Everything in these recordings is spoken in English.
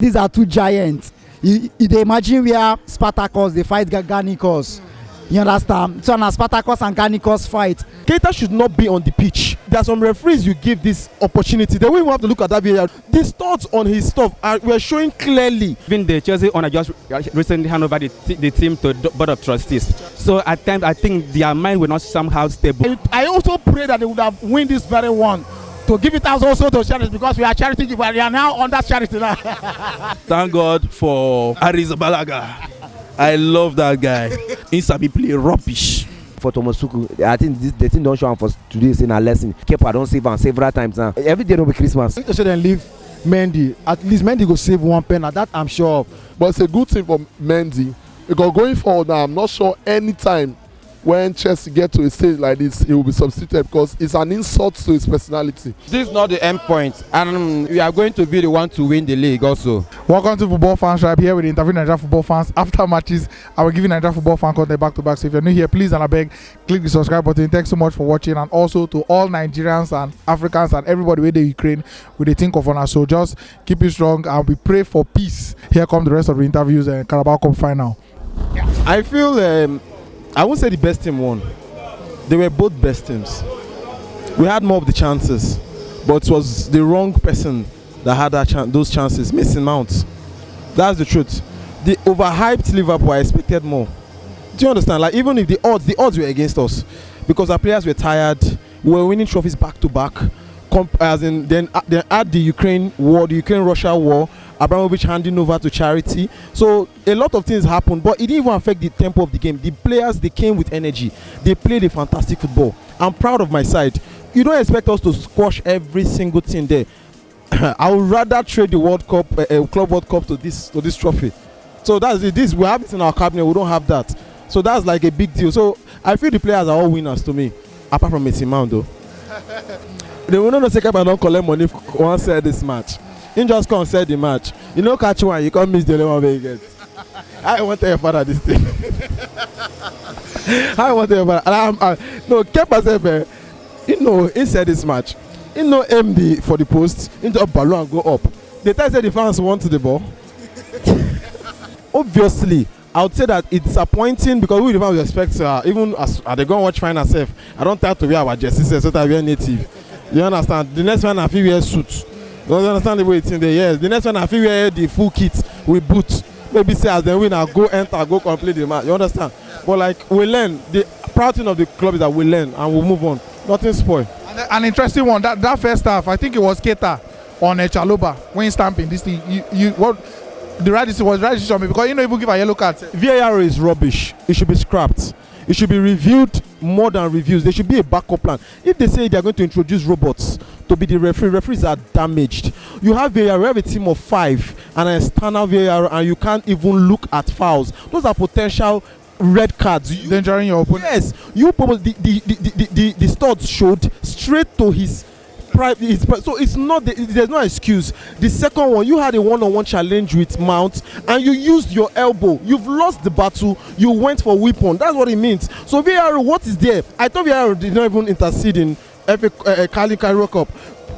These are two giants. They imagine where Spartacus they fight Garnicus. You understand? So now Spartacus and Garnicus fight. Keita should not be on the pitch. There are some referees you give this opportunity. The way we have to look at that VAR, these thoughts on his stuff were showing clearly. Even the Chelsea owner just recently handed over the team to the board of trustees. So at times I think their mind will not somehow stable. I also pray that they would have win this very one. To give it out also to charity, because we are charity, we are now under charity now. Thank God for Arrizabalaga. I love that guy. He sabi play rubbish. For Tomosuku, I think the thing don't show him for today saying a lesson. Kepa don't save him several times now. Every day will be Christmas. They should then leave Mendy. At least Mendy go save one pen. That I'm sure of. But it's a good thing for Mendy, because going forward now, I'm not sure anytime when Chelsea get to a stage like this, he will be substituted, because it's an insult to his personality. This is not the end point, and we are going to be the one to win the league also. Welcome to Football Fans Tribe. Here with interview Nigerian football fans after matches. I will give you Nigerian football fan content back to back. So if you're new here, please and I beg, click the subscribe button. Thanks so much for watching, and also to all Nigerians and Africans and everybody with the Ukraine with the think of honor. So just keep it strong and we pray for peace. Here come the rest of the interviews and Carabao Cup final. I feel I won't say the best team won. They were both best teams. We had more of the chances, but it was the wrong person that had those chances. Missing Mount. That's the truth. The overhyped Liverpool, I expected more. Do you understand? Like, even if the odds were against us, because our players were tired, we were winning trophies back to back. Then add the Ukraine war, the Ukraine-Russia war, Abramovich handing over to charity. So a lot of things happened, but it didn't even affect the tempo of the game. The players, they came with energy. They played a fantastic football. I'm proud of my side. You don't expect us to squash every single team there. I would rather trade the World Cup, Club World Cup to this trophy. So that's it. We have it in our cabinet. We don't have that. So that's like a big deal. So I feel the players are all winners to me, apart from Messi Mount though. They will not take up and don't collect money for one side this match. You just come set the match. You know, catch one, you can't miss the only one where you get. I want to tell your father this thing. I want to tell your father. No, Kepa said, you know, inside this match, you know, MD for the post, into a balloon and go up. The time said the fans want the ball. Obviously, I would say that it's disappointing, because we don't expect, even as they go and watch final self, I don't have to wear our jerseys so that we are native. You understand? The next one I feel wear suit. You understand the way it's in there? Yes. The next one I feel wear the full kit with boots. Maybe say as then win, I go enter, go complete the match. You understand? But like, we learn. The proud thing of the club is that we learn and we move on. Nothing spoil. An interesting one. That first half, I think it was Keita on Chaloba when stamping this thing. The right decision was right decision, because you know, even give a yellow card. VAR is rubbish. It should be scrapped. It should be reviewed more than reviews. There should be a backup plan. If they say they are going to introduce robots to be the referees are damaged. You have VAR, you have a team of 5 and an external VAR, and you can't even look at fouls. Those are potential red cards. Endangering your opponent. Yes, you probably the studs showed straight to his. So it's not there's no excuse. The second one, you had a one-on-one challenge with Mount and you used your elbow. You've lost the battle. You went for weapon. That's what it means. So VAR, what is there? I thought VAR did not even intercede in Carabao Cup,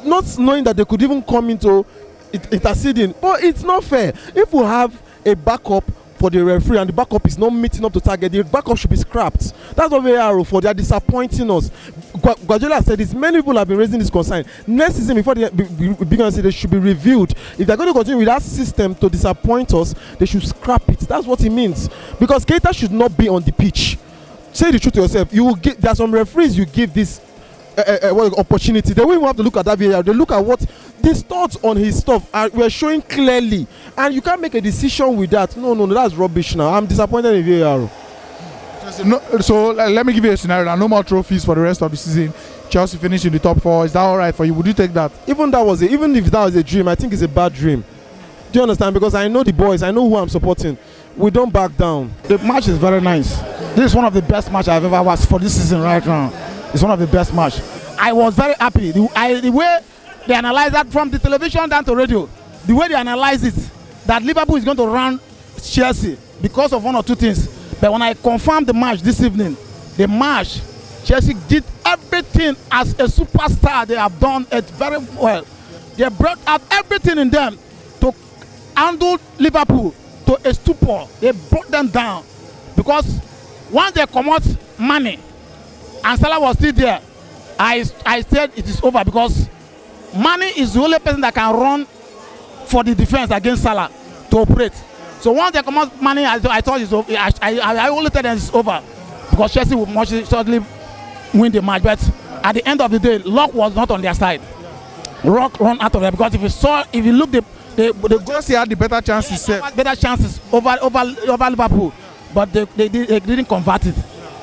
not knowing that they could even come into interceding. But it's not fair. If we have a backup for the referee and the backup is not meeting up to target, the backup should be scrapped. That's what we are for. They are disappointing us. Guardiola said this. Many people have been raising this concern. Next season, before they begin to say they should be reviewed. If they're going to continue with that system to disappoint us, they should scrap it. That's what it means. Because Keita should not be on the pitch. Say the truth to yourself. You will there are some referees you give this opportunity. They won't have to look at that VAR. They look at what these thoughts on his stuff we're showing clearly, and you can't make a decision with that. No, that's rubbish. Now I'm disappointed in VAR. So let me give you a scenario now. No more trophies for the rest of the season. Chelsea finish in the top 4. Is that all right for you? Would you take that? Even if that was a dream, I think it's a bad dream. Do you understand? Because I know the boys. I know who I'm supporting. We don't back down. The match is very nice. This is one of the best matches I've ever watched for this season right now. It's one of the best matches. I was very happy. The way they analyze that from the television down to radio, the way they analyze it, that Liverpool is going to run Chelsea because of one or two things. But when I confirmed the match this evening, Chelsea did everything as a superstar. They have done it very well. They brought out everything in them to handled Liverpool to a stupor. They brought them down because once they come out money and Salah was still there, I said it is over because Mane is the only person that can run for the defense against Salah to operate. So once they come out Mane, I thought it's over. I only tell them it's over because Chelsea will most certainly win the match. But at the end of the day, luck was not on their side. Luck run out of there because if you look the Chelsea had the better chances. Better chances over Liverpool, but they didn't convert it.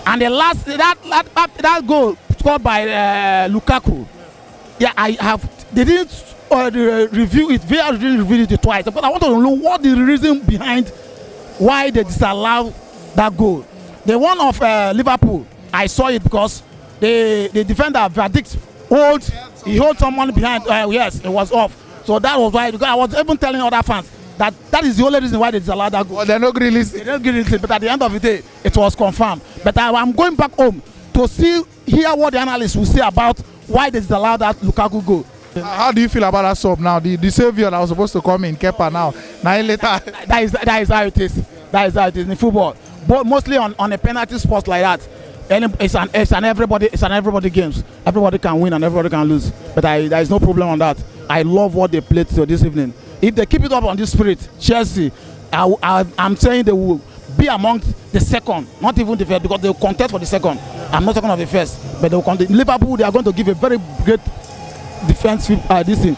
And the last that goal scored by Lukaku, they didn't review it. They didn't review it twice. But I want to know what the reason behind why they disallowed that goal. The one of Liverpool, I saw it because the defender verdict he hold someone behind. Yes, it was off. So that was why. Because I was even telling other fans that is the only reason why they disallowed that goal. Well, they're not going to release it. They don't release it. But at the end of the day, it was confirmed. But I'm going back home to hear what the analysts will say about why they disallowed that Lukaku goal. How do you feel about that sub now? The savior that was supposed to come in, Kepa now. 9 later. That is how it is. That is how it is in football. But mostly on a penalty spot like that, it's an everybody games. Everybody can win and everybody can lose. But there is no problem on that. I love what they played this evening. If they keep it up on this spirit, Chelsea, I'm saying they will be among the second, not even the first, because they will contest for the second. I'm not talking of the first, but they will contest. Liverpool, they are going to give a very great defensive this thing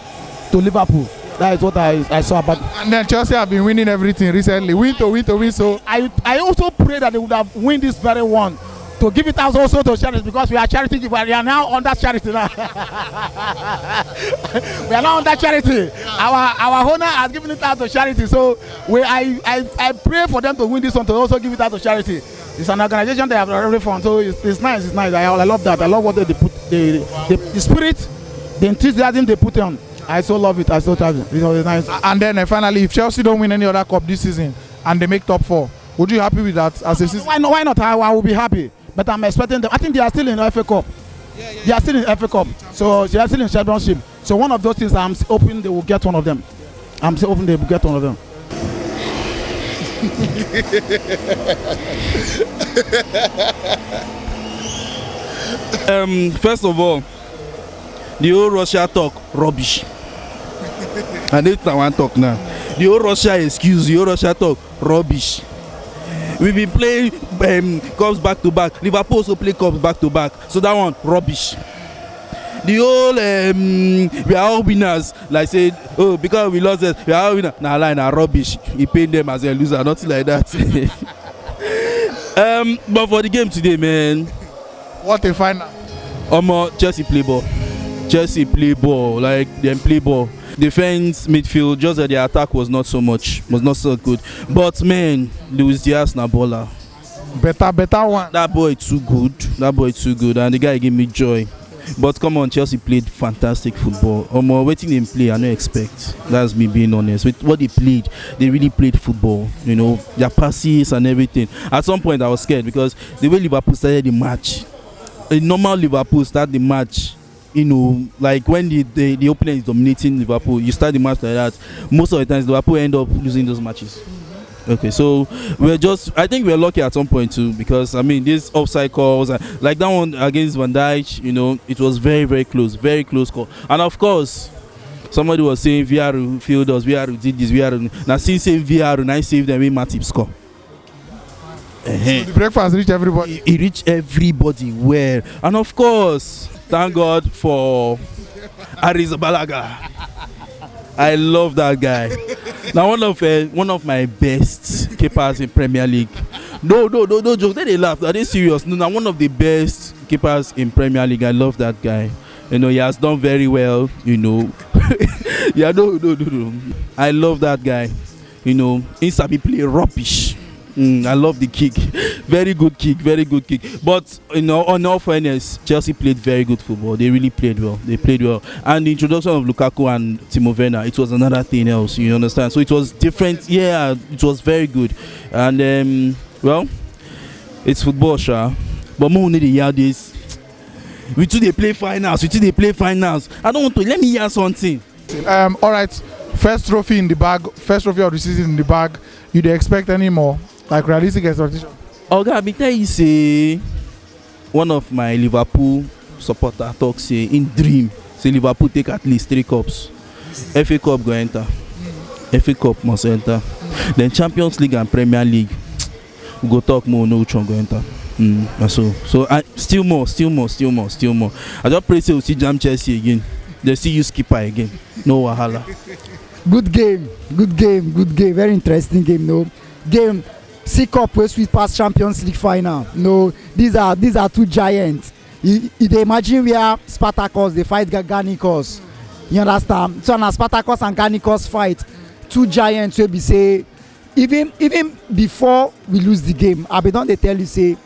to Liverpool. That is what I saw about. And then Chelsea have been winning everything recently, win to win. So I also pray that they would have win this very one. To give it out also to charity because we are charity. We are now under charity now. We are now under charity. Our owner has given it out to charity. So I pray for them to win this one to also give it out to charity. It's an organization they have already found. So it's nice. It's nice. I love that. I love what they put the spirit, the enthusiasm they put on. I so love it. I so love it. It was nice. And then finally, if Chelsea don't win any other cup this season and they make top 4, would you be happy with that as a season? Why not? I will be happy. But I'm expecting them. I think they are still in the FA Cup. They are still in the FA Cup. So they are still in Championship. So one of those things, I'm hoping they will get one of them. I'm hoping they will get one of them. First of all, the whole Russia talk rubbish. And this I want to talk now. The whole Russia excuse, the whole Russia talk rubbish. We been playing cups back to back. Liverpool also play cups back to back. So that one rubbish. The whole we are all winners. Like said, oh, because we lost it, we are all winners. Nah, lie, nah, rubbish. He paid them as a loser, nothing like that. But for the game today, man. What a final. Chelsea play ball. Chelsea play ball. Like them play ball. Defense, midfield, just that the attack was not so good. But man, Diaz na baller. Better one. That boy too good. And the guy gave me joy. But come on, Chelsea played fantastic football. Waiting them play, I don't expect. That's me being honest. With what they played, they really played football. You know, their passes and everything. At some point, I was scared because the way Liverpool started the match, a normal Liverpool start the match. You know, like when the opponent is dominating Liverpool, you start the match like that. Most of the times, Liverpool end up losing those matches. Okay, so I think we're lucky at some point too, because I mean, these offside calls, like that one against Van Dijk, you know, it was very, very close call. And of course, somebody was saying VR failed us, VR did this, VR. Now, since saying VR, and I saved them, we Matip score. So the breakfast reached everybody. It reached everybody well, and of course. Thank God for Arrizabalaga. I love that guy. Now one of my best keepers in Premier League. No joke. They laugh. Are they serious? No, now one of the best keepers in Premier League. I love that guy. You know, he has done very well. You know, yeah, no. I love that guy. You know, Insabi play rubbish. I love the kick. Very good kick. But you know, on all fairness, Chelsea played very good football. They really played well. And the introduction of Lukaku and Timo Werner, it was another thing else. You understand? So it was different. Yeah, it was very good. And well, it's football, sure. But more need to hear this. We too they play finals. I don't want to. Let me hear something. All right. First trophy in the bag, first trophy of the season in the bag. You dey expect any more? Like realistic expectation? Oga, I be tell you say one of my Liverpool supporter talk say in dream say Liverpool take at least 3 cups. FA Cup go enter. FA Cup must enter. Then Champions League and Premier League. We go talk more, no which one go enter. So I still more. I just pray say we see jam Chelsea again. They see you Kepa again. No wahala. Good game. Very interesting game. No game. C Cup wey sweet pass Champions League final. No, these are two giants. You dey imagine where Spartacus dey fight Garganicos. You understand? So na Spartacus and Garganicos fight. Two giants wey be say even before we lose the game, I be don dey tell you say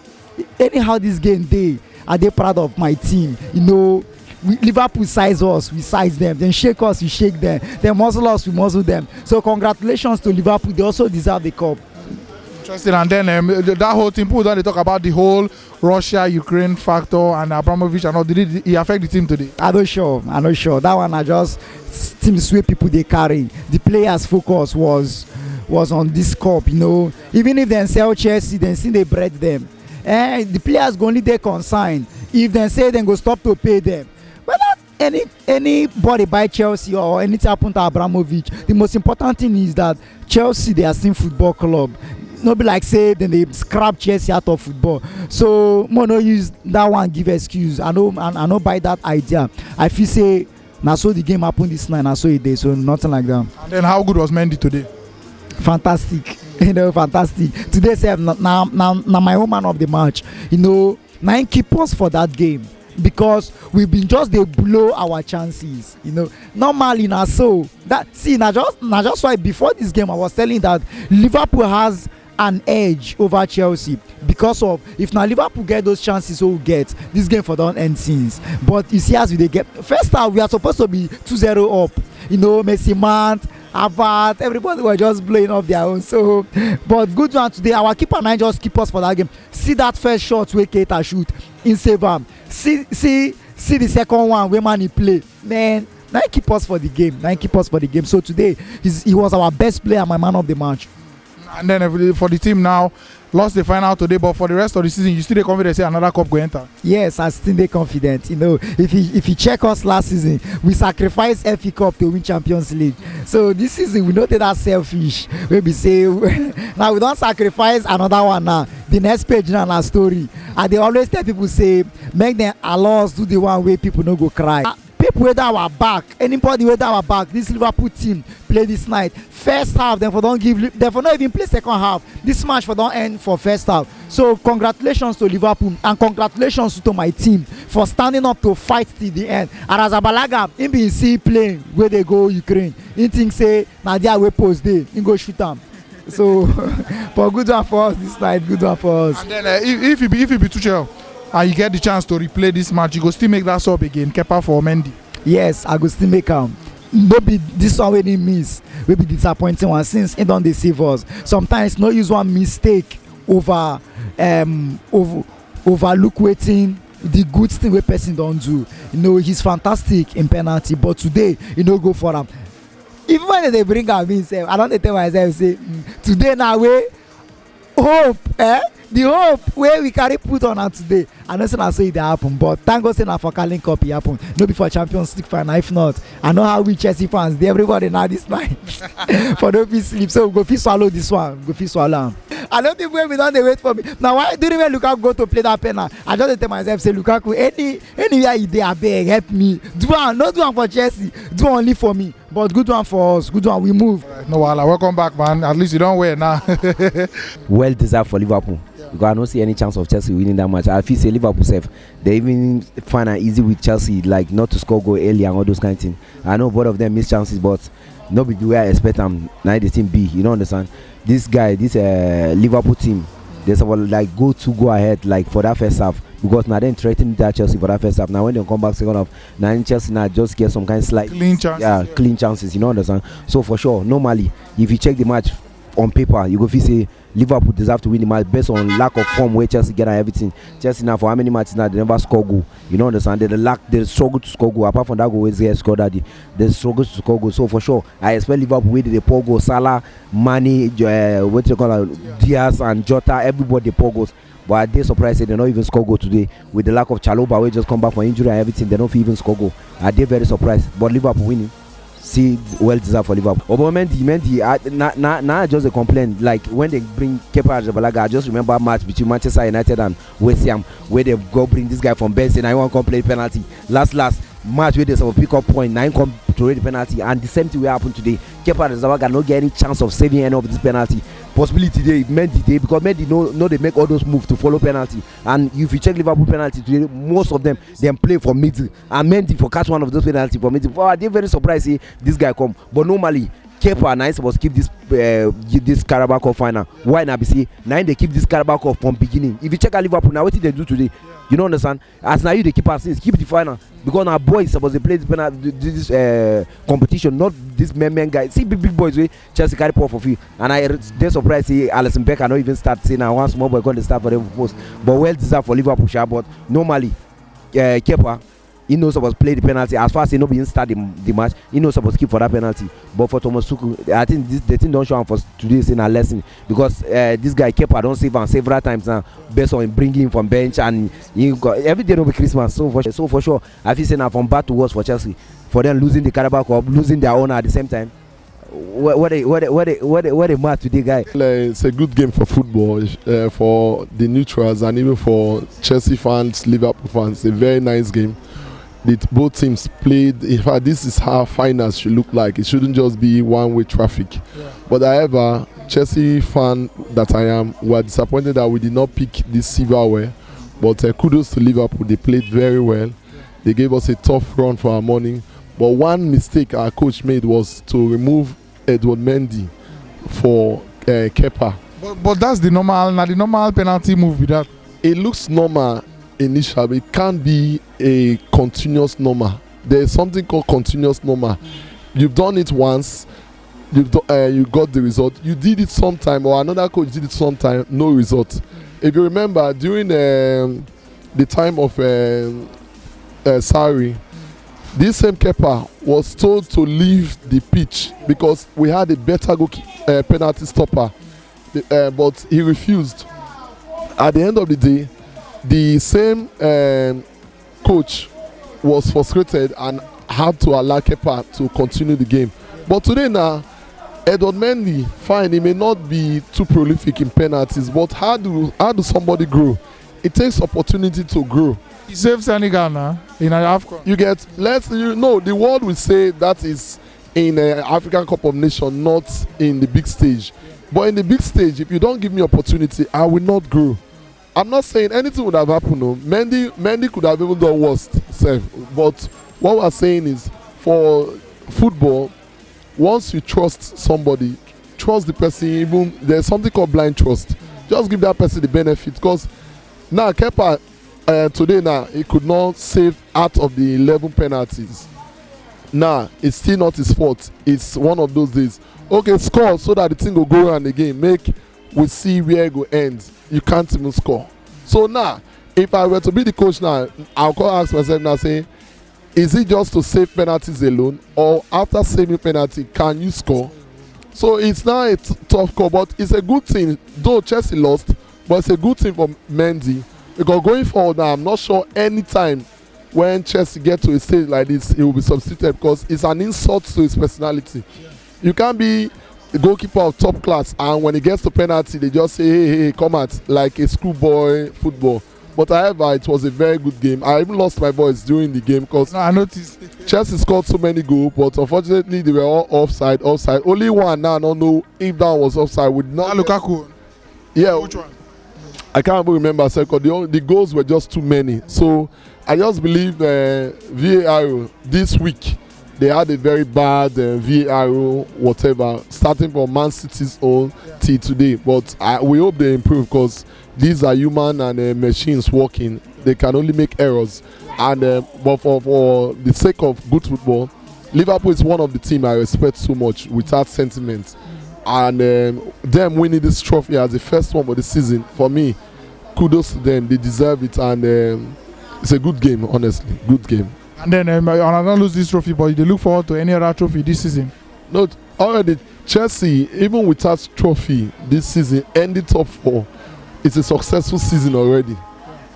anyhow this game dey, I dey proud of my team. You know, Liverpool size us, we size them. Then shake us, we shake them. Then muzzle us, we muzzle them. So congratulations to Liverpool. They also deserve the cup. Interesting. And then that whole team, people don't talk about the whole Russia-Ukraine factor and Abramovich and all. Did it affect the team today? I'm not sure. That one are just teams where people they carry. The players' focus was on this cup. You know, even if they sell Chelsea, then see they bread them. The players go only they consign. If they say they go stop to pay them. But anybody buy Chelsea or anything happen to Abramovich, the most important thing is that Chelsea they are still football club. No be like say then they scrap Chelsea out of football. So no use that one give excuse. I know buy that idea. I feel say now so the game happened this night, now so it day, so nothing like that. And then how good was Mendy today? Fantastic. You know, fantastic. Today say now my own man of the match. You know, 9 keepers for that game. Because we've been just they blow our chances, you know. Normally now so that see now just why before this game I was telling that Liverpool has an edge over Chelsea because of if now Liverpool get those chances, so we get this game for don't end since. But you see as we they get first half we are supposed to be 2-0 up, you know. Messi, Mount, Havertz, everybody were just blowing off their own. So but good one today. Our keeper 9 just keep us for that game. See that first shot where Keita shoot in save am. See the second one where man he play. Man, 9 keep us for the game. So today he was our best player, my man of the match. And then for the team now, lost the final today, but for the rest of the season, you still dey confident say another cup go enter? Yes, I still dey confident. You know, if you check us last season, we sacrificed FA Cup to win Champions League. So this season we no take that selfish. We be say now we don't sacrifice another one now. The next page now na story. And they always tell people say make them allow us do the one way people no go cry. People wey our back, anybody wey our back, this Liverpool team play this night. First half, them for not even play second half. This match for don't end for first half. So congratulations to Liverpool and congratulations to my team for standing up to fight till the end. And as Balaga, him be see playing where they go Ukraine. He think say Naija wey post day, he go shoot them. So but good one for us this night. Good one for us. And then if you be Tuchel and you get the chance to replay this match, you go still make that sub again, Kepa for Mendy? Yes, I go still make am. No be this one wey he miss wey be disappointing one since he don dey save us. Sometimes no use one mistake overlook wetin the good thing wey person don do. You know, he's fantastic in penalty, but today he no go for am. Even when they bring am in sef, I don dey tell myself say today na wey hope the hope wey we carry put on am today, I know say na so e dey happen, but thank God say na for Carling Cup e happen, no be for Champions League final. If not, I know how we Chelsea fans dey everybody now this night for no fit sleep, so we go fit swallow this one, am. I know people wey be don dey wait for me now. Why during when Lukaku go to play that penalty, I just dey tell myself say Lukaku anywhere you dey abeg help me do am, no do am for Chelsea, do only for me. But good one for us, good one, we move. No wahala, welcome back man, at least you don't wear now. Well deserved for Liverpool. Because I don't see any chance of Chelsea winning that match. I feel say Liverpool safe. They even find it easy with Chelsea, like not to score goal early and all those kind of things. I know both of them miss chances, but not be the way I expect them. Now the team B, you don't understand. This Liverpool team, they like go ahead like for that first half, because now they threatening that Chelsea for that first half. Now when they come back second half, now Chelsea now just get some kind of slight clean chances. Clean chances. You know understand. So for sure, normally if you check the match on paper, you go feel say Liverpool deserve to win the match based on lack of form where Chelsea get and everything. Chelsea now for how many matches now they never score goal. You know understand? They struggle to score goal. Apart from that goal where they scored that they struggle to score goal. So for sure, I expect Liverpool where they pour goal. Salah, Mane, what you call it, Diaz and Jota, everybody they pour goals. But they surprised they not even score goal today with the lack of Chalobah where just come back for injury and everything. They don't even score goal. Are they very surprised? But Liverpool winning. See, well deserved for Liverpool. But Mendy, now just a complaint. Like when they bring Kepa Arrizabalaga, I just remember a match between Manchester United and West Ham where they go bring this guy from bench and I want to play penalty. Last match where they supposed to pick up point, 9 come to read the penalty, and the same thing will happen today. Kepa Arrizabalaga not get any chance of saving any of this penalty. Possibility they Mendy day because Mendy know they make all those moves to follow penalty. And if you check Liverpool penalty today, most of them play for middle and Mendy for catch one of those penalty for middle. Oh, they're very surprised see this guy come. But normally Kepa and I supposed to keep this Carabao Cup final. Why not be see? Now they keep this Carabao Cup from beginning. If you check out Liverpool now, what did they do today? You don't understand? As now you they keep us since keep the final because our boys supposed to play this competition, not this men guy. See big boys way Chelsea carry poor for free, and they surprised see Alisson Becker not even start saying now one small boy going to start for them post, but well deserved for Liverpool. But normally Kepa, he knows supposed to play the penalty. As far as he not being start the match, he knows supposed to keep for that penalty. But for Thomas Tuchel, I think the thing don't show him for today's in a lesson because this guy Kepa don't save him several times now based on bringing him from bench and every day will be Christmas. So for sure, I feel saying now from bad to worse for Chelsea, for them losing the Carabao Cup, losing their owner at the same time. What a match today, guy. It's a good game for football, for the neutrals and even for Chelsea fans, Liverpool fans. A very nice game. Both teams played. In fact, this is how finals should look like. It shouldn't just be one-way traffic. Yeah. But however, Chelsea fan that I am, were disappointed that we did not pick this silverware. But kudos to Liverpool. They played very well. They gave us a tough run for our money. But one mistake our coach made was to remove Edward Mendy for Kepa. But that's the normal penalty move with that. It looks normal initially. It can't be a continuous normal. There is something called continuous normal. You've done it once, you got the result. You did it sometime, or another coach did it sometime, no result. If you remember, during the time of Sarri, this same Kepa was told to leave the pitch because we had a better penalty stopper, but he refused. At the end of the day, the same coach was frustrated and had to allow Kepa to continue the game. But today now, Edward Mendy, fine, he may not be too prolific in penalties, but how do somebody grow? It takes opportunity to grow. He saved Senegal now in an AFCON. The world will say that is in an African Cup of Nations, not in the big stage. But in the big stage, if you don't give me opportunity, I will not grow. I'm not saying anything would have happened. No. Mendy could have even done worse. But what we're saying is, for football, once you trust somebody, trust the person. Even there's something called blind trust. Just give that person the benefit. Because now Kepa today now he could not save out of the 11 penalties. Now it's still not his fault. It's one of those days. Okay, score so that the thing will go around again. We see where it will end. You can't even score. So now, if I were to be the coach now, I'll ask myself now, say, is it just to save penalties alone, or after saving penalty, can you score? So it's now a tough call, but it's a good thing. Though Chelsea lost, but it's a good thing for Mendy, because going forward now, I'm not sure any time when Chelsea get to a stage like this, he will be substituted, because it's an insult to his personality. Yeah. You can't be the goalkeeper of top class, and when he gets to penalty, they just say, hey, come out, like a schoolboy football. But however, it was a very good game. I even lost my voice during the game because I noticed Chelsea scored so many goals, but unfortunately they were all offside. Only one now, I don't know if that was offside. Lukaku. Yeah. Which one? I can't even remember, because the goals were just too many. So I just believe VAR this week, they had a very bad VAR, whatever, starting from Man City's own till today. But we hope they improve, because these are human and machines working. They can only make errors. And but for the sake of good football, Liverpool is one of the teams I respect so much without sentiment. and them winning this trophy as the first one of the season, for me, kudos to them. They deserve it, and it's a good game, honestly, good game. And then I don't lose this trophy, but they look forward to any other trophy this season. No, already Chelsea, even without trophy this season, ended top 4. It's a successful season already.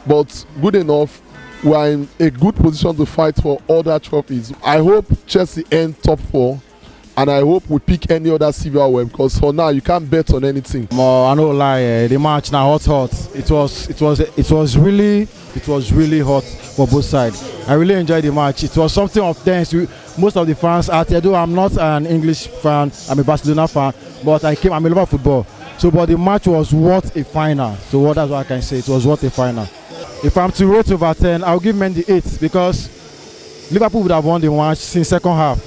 But good enough, we are in a good position to fight for other trophies. I hope Chelsea end top 4, and I hope we pick any other silverware, because for now you can't bet on anything. I don't lie, the match now hot. It was really hot for both sides. I really enjoyed the match. It was something of tense. Most of the fans out there, though I'm not an English fan, I'm a Barcelona fan, but I'm a lover of football. So, but the match was worth a final. So that's what I can say. It was worth a final. If I'm to rate over 10, I'll give Mendy 8, because Liverpool would have won the match since second half.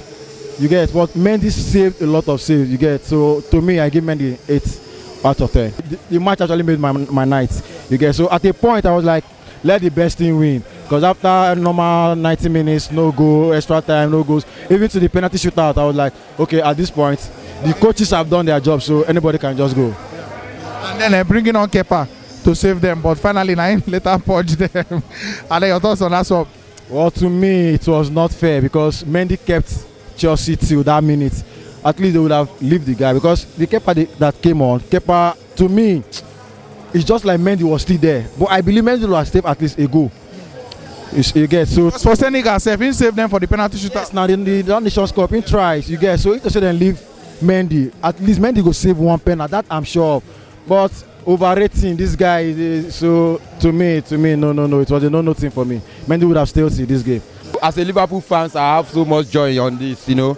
You get, but Mendy saved a lot of saves. You get, so to me, I give Mendy 8 out of 10. The match actually made my night. You get, so at a point I was like, let the best team win, because after normal 90 minutes, no goal, extra time, no goals, even to the penalty shootout, I was like, okay, at this point, the coaches have done their job, so anybody can just go. And then bringing on Kepa to save them, but finally Naim later purged them. And then your thoughts on that swap? Well, to me, it was not fair, because Mendy kept Chelsea till that minute. At least they would have leave the guy, because the Kepa that came on, Kepa, to me, it's just like Mendy was still there. But I believe Mendy would have saved at least a goal. You get, so for Senegal, he saved them for the penalty shootout. Yes, now in the Nations Cup, he tries. You get, so if they say then leave Mendy, at least Mendy go save one penalty. That I'm sure of. But overrating this guy, so to me, no, it was a no thing for me. Mendy would have still seen this game. As a Liverpool fans, I have so much joy on this, you know.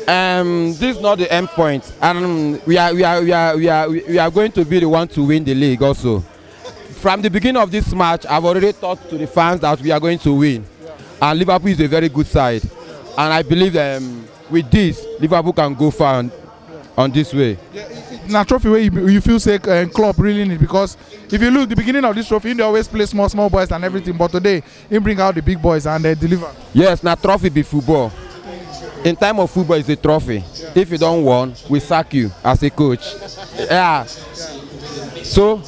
This is not the end point, and we are going to be the one to win the league also. From the beginning of this match, I've already talked to the fans that we are going to win, and Liverpool is a very good side, and I believe with this, Liverpool can go far on this way. Now, trophy where you feel say Klopp really need, because if you look the beginning of this trophy, they always play small boys and everything, but today he bring out the big boys and they deliver. Yes, now trophy be football. In time of football, it's a trophy. Yeah. If you don't win, we sack you as a coach. Yeah. So,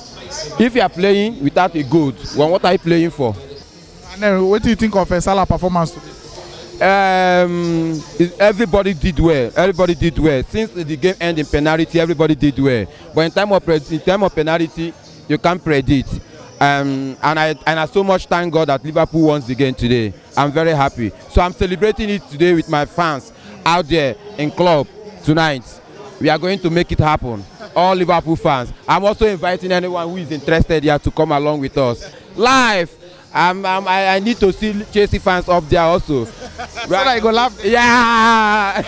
if you are playing without a goal, well, what are you playing for? And then, what do you think of Salah performance today? Everybody did well. Everybody did well. Since the game ended in penalty, everybody did well. But in time of penalty, you can't predict. And I so much thank God that Liverpool won the game today. I'm very happy. So I'm celebrating it today with my fans out there in club tonight. We are going to make it happen. All Liverpool fans. I'm also inviting anyone who is interested here to come along with us live. I need to see Chelsea fans up there also. So that you go laugh. Yeah.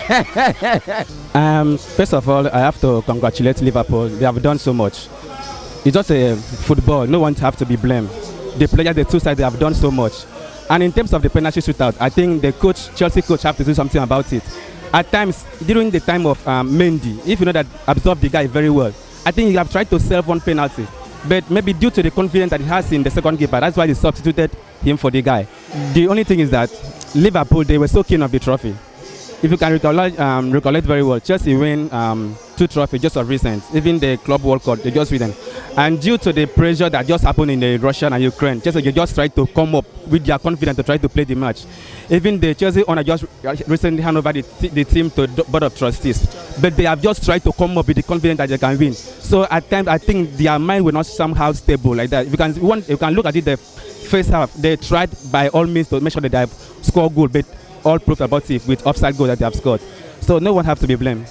First of all, I have to congratulate Liverpool. They have done so much. It's just a football. No one have to be blamed. The players, the two sides, they have done so much. And in terms of the penalty shootout, I think the Chelsea coach, have to do something about it. At times, during the time of Mendy, if you know that absorbed the guy very well, I think he have tried to save one penalty. But maybe due to the confidence that he has in the second keeper, that's why they substituted him for the guy. The only thing is that Liverpool, they were so keen of the trophy. If you can recollect very well, Chelsea win 2 trophies just of recent. Even the Club World Cup, they just win them. And due to the pressure that just happened in the Russia and Ukraine, Chelsea just tried to come up with their confidence to try to play the match. Even the Chelsea owner just recently handed over the team to the board of trustees. But they have just tried to come up with the confidence that they can win. So at times, I think their mind will not somehow stable like that. You can look at it the first half. They tried by all means to make sure that they have scored goal, but all proof about it with offside goal that they have scored. So no one have to be blamed.